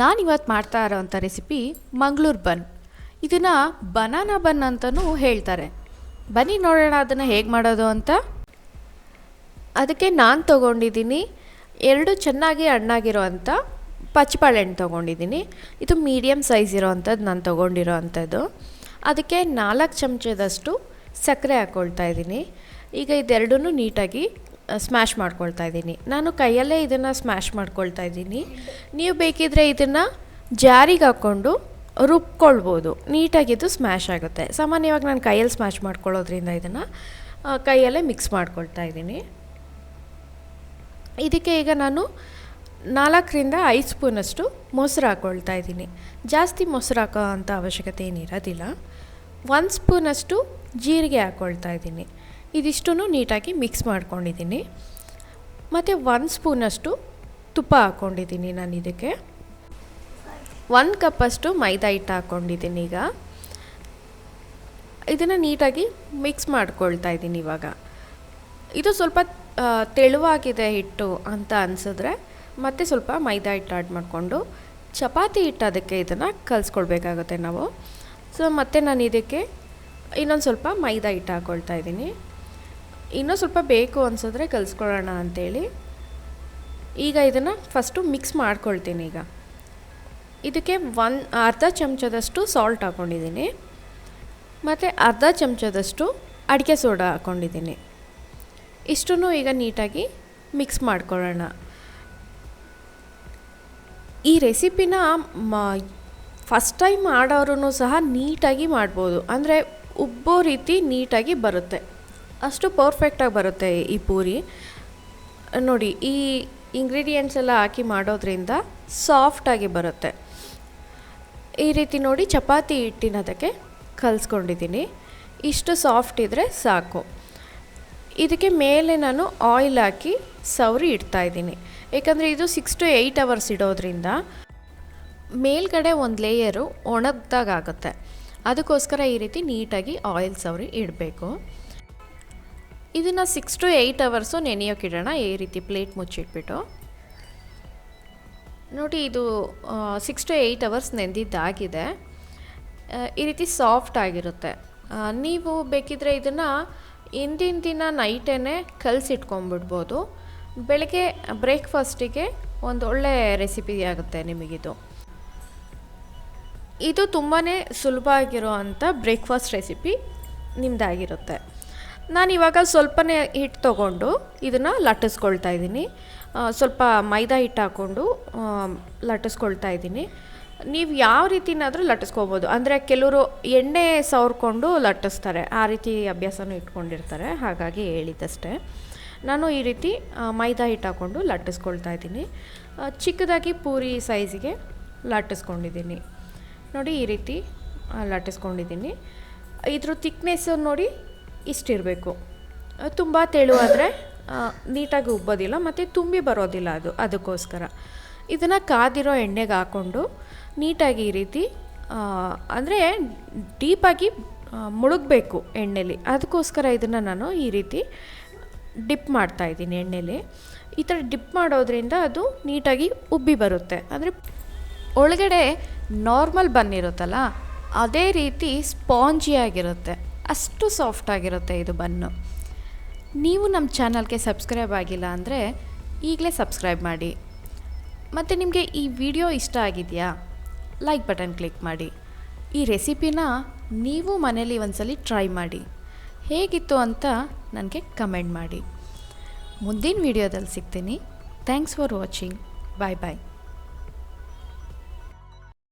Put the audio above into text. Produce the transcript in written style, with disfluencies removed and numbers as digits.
ನಾನಿವತ್ತು ಮಾಡ್ತಾ ಇರೋವಂಥ ರೆಸಿಪಿ ಮಂಗಳೂರು ಬನ್. ಇದನ್ನು ಬನಾನಾ ಬನ್ ಅಂತಲೂ ಹೇಳ್ತಾರೆ. ಬನ್ನಿ ನೋಡೋಣ ಅದನ್ನು ಹೇಗೆ ಮಾಡೋದು ಅಂತ. ಅದಕ್ಕೆ ನಾನು ತೊಗೊಂಡಿದ್ದೀನಿ 2 ಚೆನ್ನಾಗಿ ಹಣ್ಣಾಗಿರೋವಂಥ ಪಚ್ಚಬಾಳೆಹಣ್ಣು ತೊಗೊಂಡಿದ್ದೀನಿ. ಇದು ಮೀಡಿಯಮ್ ಸೈಜ್ ಇರೋವಂಥದ್ದು ನಾನು ತೊಗೊಂಡಿರೋ ಅಂಥದ್ದು. ಅದಕ್ಕೆ 4 ಚಮಚದಷ್ಟು ಸಕ್ಕರೆ ಹಾಕ್ಕೊಳ್ತಾ ಇದ್ದೀನಿ. ಈಗ ಇದೆರಡನ್ನೂ ನೀಟಾಗಿ ಸ್ಮ್ಯಾಶ್ ಮಾಡ್ಕೊಳ್ತಾ ಇದ್ದೀನಿ. ನಾನು ಕೈಯಲ್ಲೇ ಇದನ್ನು ಸ್ಮ್ಯಾಶ್ ಮಾಡ್ಕೊಳ್ತಾ ಇದ್ದೀನಿ. ನೀವು ಬೇಕಿದ್ದರೆ ಇದನ್ನು ಜಾರಿಗೆ ಹಾಕ್ಕೊಂಡು ರುಬ್ಕೊಳ್ಬೋದು, ನೀಟಾಗಿದ್ದು ಸ್ಮ್ಯಾಶ್ ಆಗುತ್ತೆ. ಸಾಮಾನ್ಯವಾಗಿ ನಾನು ಕೈಯಲ್ಲಿ ಸ್ಮ್ಯಾಶ್ ಮಾಡ್ಕೊಳ್ಳೋದ್ರಿಂದ ಇದನ್ನು ಕೈಯಲ್ಲೇ ಮಿಕ್ಸ್ ಮಾಡ್ಕೊಳ್ತಾ ಇದ್ದೀನಿ. ಇದಕ್ಕೆ ಈಗ ನಾನು 4ರಿಂದ 5 ಸ್ಪೂನಷ್ಟು ಮೊಸರು ಹಾಕ್ಕೊಳ್ತಾ ಇದ್ದೀನಿ. ಜಾಸ್ತಿ ಮೊಸರು ಹಾಕೋ ಅಂಥ ಅವಶ್ಯಕತೆ ಏನಿರೋದಿಲ್ಲ. 1 ಸ್ಪೂನಷ್ಟು ಜೀರಿಗೆ ಹಾಕ್ಕೊಳ್ತಾ ಇದ್ದೀನಿ. ಇದಿಷ್ಟೂ ನೀಟಾಗಿ ಮಿಕ್ಸ್ ಮಾಡ್ಕೊಂಡಿದ್ದೀನಿ. ಮತ್ತು 1 ಸ್ಪೂನಷ್ಟು ತುಪ್ಪ ಹಾಕ್ಕೊಂಡಿದ್ದೀನಿ ನಾನು. ಇದಕ್ಕೆ 1 ಕಪ್ಪಷ್ಟು ಮೈದಾ ಹಿಟ್ಟು ಹಾಕ್ಕೊಂಡಿದ್ದೀನಿ. ಈಗ ಇದನ್ನು ನೀಟಾಗಿ ಮಿಕ್ಸ್ ಮಾಡ್ಕೊಳ್ತಾ ಇದ್ದೀನಿ. ಇವಾಗ ಇದು ಸ್ವಲ್ಪ ತೆಳುವಾಗಿದೆ ಹಿಟ್ಟು ಅಂತ ಅನಿಸಿದ್ರೆ ಮತ್ತೆ ಸ್ವಲ್ಪ ಮೈದಾ ಹಿಟ್ಟು ಆ್ಯಡ್ ಮಾಡಿಕೊಂಡು ಚಪಾತಿ ಹಿಟ್ಟು ಅದಕ್ಕೆ ಇದನ್ನು ಕಲಿಸ್ಕೊಳ್ಬೇಕಾಗುತ್ತೆ ನಾವು. ಸೊ ಮತ್ತು ನಾನು ಇದಕ್ಕೆ ಇನ್ನೊಂದು ಸ್ವಲ್ಪ ಮೈದಾ ಹಿಟ್ಟು ಹಾಕ್ಕೊಳ್ತಾ ಇದ್ದೀನಿ. ಇನ್ನೂ ಸ್ವಲ್ಪ ಬೇಕು ಅನಿಸಿದ್ರೆ ಕಲಿಸ್ಕೊಳ್ಳೋಣ ಅಂಥೇಳಿ ಈಗ ಇದನ್ನು ಫಸ್ಟು ಮಿಕ್ಸ್ ಮಾಡ್ಕೊಳ್ತೀನಿ. ಈಗ ಇದಕ್ಕೆ ಅರ್ಧ ಚಮಚದಷ್ಟು ಸಾಲ್ಟ್ ಹಾಕ್ಕೊಂಡಿದ್ದೀನಿ ಮತ್ತು ಅರ್ಧ ಚಮಚದಷ್ಟು ಅಡಿಕೆ ಸೋಡಾ ಹಾಕ್ಕೊಂಡಿದ್ದೀನಿ. ಇಷ್ಟನ್ನು ಈಗ ನೀಟಾಗಿ ಮಿಕ್ಸ್ ಮಾಡ್ಕೊಳ್ಳೋಣ. ಈ ರೆಸಿಪಿನ ಫಸ್ಟ್ ಟೈಮ್ ಮಾಡೋರು ಸಹ ನೀಟಾಗಿ ಮಾಡ್ಬೋದು. ಅಂದರೆ ಉಬ್ಬೋ ರೀತಿ ನೀಟಾಗಿ ಬರುತ್ತೆ, ಅಷ್ಟು ಪರ್ಫೆಕ್ಟಾಗಿ ಬರುತ್ತೆ ಈ ಪೂರಿ. ನೋಡಿ, ಈ ಇಂಗ್ರೀಡಿಯೆಂಟ್ಸ್ ಎಲ್ಲ ಹಾಕಿ ಮಾಡೋದ್ರಿಂದ ಸಾಫ್ಟಾಗಿ ಬರುತ್ತೆ. ಈ ರೀತಿ ನೋಡಿ ಚಪಾತಿ ಹಿಟ್ಟಿನದಕ್ಕೆ ಕಲಿಸ್ಕೊಂಡಿದ್ದೀನಿ. ಇಷ್ಟು ಸಾಫ್ಟ್ ಇದ್ದರೆ ಸಾಕು. ಇದಕ್ಕೆ ಮೇಲೆ ನಾನು ಆಯಿಲ್ ಹಾಕಿ ಸವರಿ ಇಡ್ತಾಯಿದ್ದೀನಿ. ಏಕೆಂದರೆ ಇದು 6 to 8 ಅವರ್ಸ್ ಇಡೋದ್ರಿಂದ ಮೇಲ್ಗಡೆ ಒಂದು ಲೇಯರು ಒಣಗ್ದಾಗುತ್ತೆ. ಅದಕ್ಕೋಸ್ಕರ ಈ ರೀತಿ ನೀಟಾಗಿ ಆಯಿಲ್ ಸವರಿ ಇಡಬೇಕು. ಇದನ್ನು 6 to 8 ಅವರ್ಸು ನೆನೆಯೋಕ್ಕಿಡೋಣ. ಈ ರೀತಿ ಪ್ಲೇಟ್ ಮುಚ್ಚಿಟ್ಬಿಟ್ಟು ನೋಡಿ, ಇದು 6 to 8 ಅವರ್ಸ್ ನೆಂದಿದ್ದಾಗಿದೆ. ಈ ರೀತಿ ಸಾಫ್ಟ್ ಆಗಿರುತ್ತೆ. ನೀವು ಬೇಕಿದ್ದರೆ ಇದನ್ನು ಹಿಂದಿನ ದಿನ ನೈಟೇ ಕಲಸಿಟ್ಕೊಂಡ್ಬಿಡ್ಬೋದು. ಬೆಳಗ್ಗೆ ಬ್ರೇಕ್ಫಾಸ್ಟಿಗೆ ಒಂದು ಒಳ್ಳೆ ರೆಸಿಪಿ ಆಗುತ್ತೆ ನಿಮಗಿದು. ಇದು ತುಂಬಾ ಸುಲಭ ಆಗಿರೋ ಅಂಥ ಬ್ರೇಕ್ಫಾಸ್ಟ್ ರೆಸಿಪಿ ನಿಮ್ಮದಾಗಿರುತ್ತೆ. ನಾನಿವಾಗ ಸ್ವಲ್ಪನೇ ಹಿಟ್ಟು ತೊಗೊಂಡು ಇದನ್ನು ಲಟ್ಟಿಸ್ಕೊಳ್ತಾ ಇದ್ದೀನಿ. ಸ್ವಲ್ಪ ಮೈದಾ ಹಿಟ್ಟು ಹಾಕ್ಕೊಂಡು ಲಟ್ಟಿಸ್ಕೊಳ್ತಾ ಇದ್ದೀನಿ. ನೀವು ಯಾವ ರೀತಿನಾದರೂ ಲಟ್ಟಿಸ್ಕೋಬೋದು. ಅಂದರೆ ಕೆಲವರು ಎಣ್ಣೆ ಸವರ್ಕೊಂಡು ಲಟ್ಟಿಸ್ತಾರೆ, ಆ ರೀತಿ ಅಭ್ಯಾಸನೂ ಇಟ್ಕೊಂಡಿರ್ತಾರೆ, ಹಾಗಾಗಿ ಹೇಳಿದ್ದಷ್ಟೇ. ನಾನು ಈ ರೀತಿ ಮೈದಾ ಹಿಟ್ಟು ಹಾಕ್ಕೊಂಡು ಲಟ್ಟಿಸ್ಕೊಳ್ತಾ ಇದ್ದೀನಿ. ಚಿಕ್ಕದಾಗಿ ಪೂರಿ ಸೈಜಿಗೆ ಲಟ್ಟಿಸ್ಕೊಂಡಿದ್ದೀನಿ. ನೋಡಿ, ಈ ರೀತಿ ಲಟ್ಟಿಸ್ಕೊಂಡಿದ್ದೀನಿ. ಇದ್ರ ತಿಕ್ನೆಸ್ಸು ನೋಡಿ ಇಷ್ಟಿರಬೇಕು. ತುಂಬ ತೆಳುವಾದರೆ ನೀಟಾಗಿ ಉಬ್ಬೋದಿಲ್ಲ ಮತ್ತು ತುಂಬಿ ಬರೋದಿಲ್ಲ ಅದಕ್ಕೋಸ್ಕರ ಇದನ್ನು ಕಾದಿರೋ ಎಣ್ಣೆಗೆ ಹಾಕ್ಕೊಂಡು ನೀಟಾಗಿ ಈ ರೀತಿ ಅಂದರೆ ಡೀಪಾಗಿ ಮುಳುಗಬೇಕು ಎಣ್ಣೆಲಿ. ಅದಕ್ಕೋಸ್ಕರ ಇದನ್ನು ನಾನು ಈ ರೀತಿ ಡಿಪ್ ಮಾಡ್ತಾಯಿದ್ದೀನಿ ಎಣ್ಣೆಲಿ. ಈ ಥರ ಡಿಪ್ ಮಾಡೋದ್ರಿಂದ ಅದು ನೀಟಾಗಿ ಉಬ್ಬಿ ಬರುತ್ತೆ. ಅಂದರೆ ಒಳಗಡೆ ನಾರ್ಮಲ್ ಬನ್ನಿರುತ್ತಲ್ಲ, ಅದೇ ರೀತಿ ಸ್ಪಾಂಜಿಯಾಗಿರುತ್ತೆ, ಅಷ್ಟು ಸಾಫ್ಟಾಗಿರುತ್ತೆ ಇದು ಬನ್ನು. ನೀವು ನಮ್ಮ ಚಾನಲ್ಗೆ ಸಬ್ಸ್ಕ್ರೈಬ್ ಆಗಿಲ್ಲ ಅಂದರೆ ಈಗಲೇ ಸಬ್ಸ್ಕ್ರೈಬ್ ಮಾಡಿ. ಮತ್ತು ನಿಮಗೆ ಈ ವಿಡಿಯೋ ಇಷ್ಟ ಆಗಿದೆಯಾ, ಲೈಕ್ ಬಟನ್ ಕ್ಲಿಕ್ ಮಾಡಿ. ಈ ರೆಸಿಪಿನ ನೀವು ಮನೇಲಿ ಒಂದ್ಸಲಿ ಟ್ರೈ ಮಾಡಿ, ಹೇಗಿತ್ತು ಅಂತ ನನಗೆ ಕಮೆಂಟ್ ಮಾಡಿ. ಮುಂದಿನ ವಿಡಿಯೋದಲ್ಲಿ ಸಿಗ್ತೀನಿ. Thanks for watching. Bye bye.